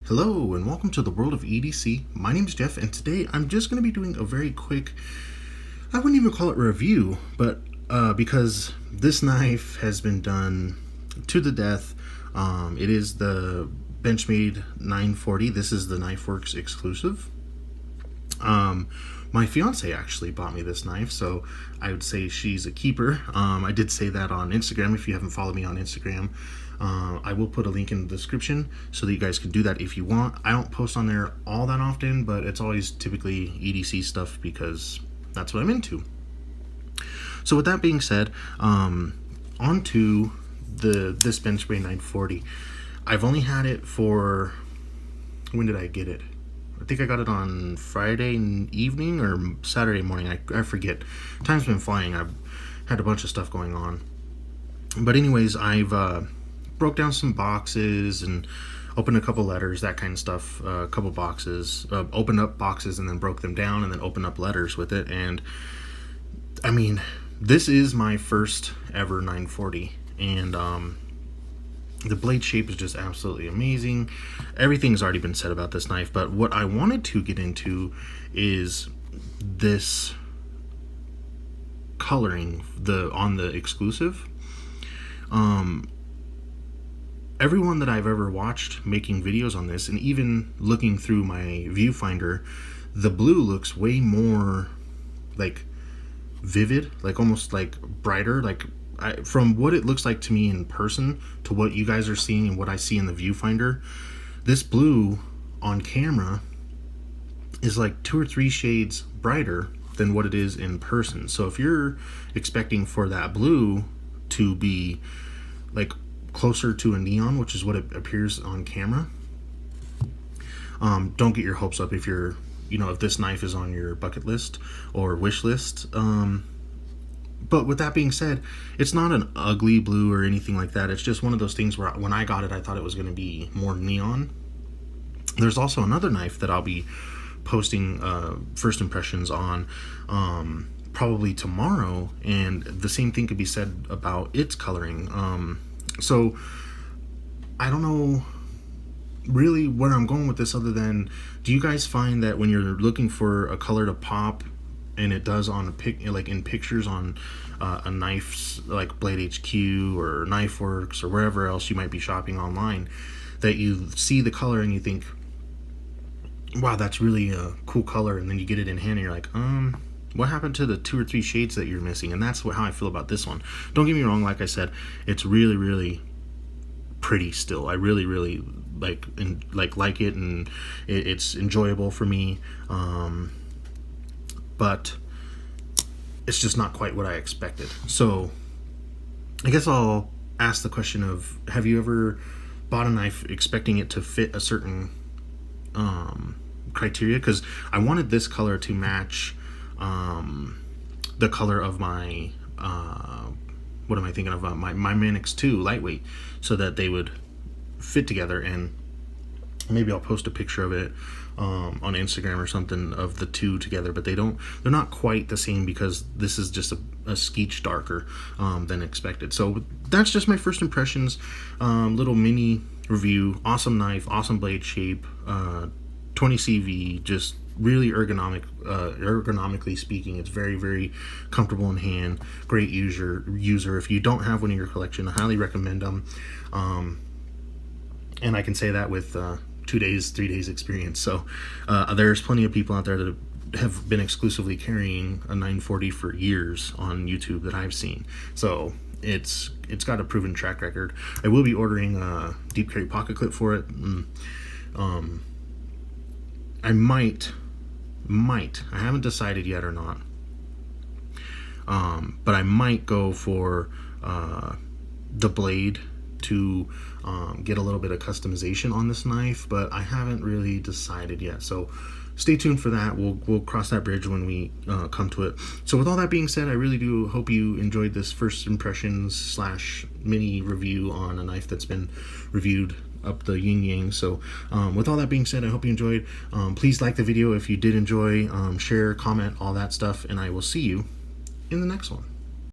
Hello and welcome to the world of EDC. My name is Jeff and today I'm just going to be doing a very quick, I wouldn't even call it review, but because this knife has been done to the death. It is the Benchmade 940. This is the KnifeWorks exclusive. My fiance actually bought me this knife, so I would say she's a keeper. I did say that on Instagram. If you haven't followed me on Instagram, I will put a link in the description so that you guys can do that if you want. I don't post on there all that often, but it's always typically EDC stuff because that's what I'm into. So with that being said, on to this Benchmade 940. I've only had it for, when did I get it? I think I got it on Friday evening or Saturday morning. I forget. Time's been flying. I've had a bunch of stuff going on. But anyways, I've broke down some boxes and opened a couple letters, that kind of stuff. A couple boxes. Opened up boxes and then broke them down and then opened up letters with it. And I mean, this is my first ever 940. And the blade shape is just absolutely amazing. Everything's already been said about this knife, but what I wanted to get into is this coloring on the exclusive. Everyone that I've ever watched making videos on this, and even looking through my viewfinder, the blue looks way more like vivid, like almost like brighter, like from what it looks like to me in person to what you guys are seeing and what I see in the viewfinder, this blue on camera is like 2 or 3 shades brighter than what it is in person. So if you're expecting for that blue to be like closer to a neon, which is what it appears on camera, don't get your hopes up if you're, if this knife is on your bucket list or wish list. But with that being said, it's not an ugly blue or anything like that. It's just one of those things where when I got it, I thought it was going to be more neon. There's also another knife that I'll be posting first impressions on probably tomorrow, and the same thing could be said about its coloring. So I don't know really where I'm going with this, other than, do you guys find that when you're looking for a color to pop, and it does on like in pictures on a knife's like Blade HQ or KnifeWorks or wherever else you might be shopping online, that you see the color and you think, wow, that's really a cool color, and then you get it in hand and you're like, what happened to the 2 or 3 shades that you're missing? And that's how I feel about this one. Don't get me wrong, like I said, it's really, really pretty still. I really, really like it, and it's enjoyable for me. But it's just not quite what I expected. So I guess I'll ask the question of, have you ever bought a knife expecting it to fit a certain criteria? Because I wanted this color to match the color of my what am I thinking of, my Manix 2 lightweight, so that they would fit together. And maybe I'll post a picture of it on Instagram or something of the two together, but they're not quite the same because this is just a skeech darker than expected. So that's just my first impressions, little mini review. Awesome knife, awesome blade shape, 20 CV, just really ergonomically speaking, it's very, very comfortable in hand. Great user. If you don't have one in your collection, I highly recommend them. And I can say that with 2 days, 3 days experience. So there's plenty of people out there that have been exclusively carrying a 940 for years on YouTube that I've seen. So it's got a proven track record. I will be ordering a deep carry pocket clip for it. I might, I haven't decided yet or not, but I might go for the blade to get a little bit of customization on this knife, but I haven't really decided yet. So stay tuned for that. We'll cross that bridge when we come to it. So with all that being said, I really do hope you enjoyed this first impressions / mini review on a knife that's been reviewed up the yin yang. So with all that being said, I hope you enjoyed. Please like the video if you did enjoy, share, comment, all that stuff, and I will see you in the next one.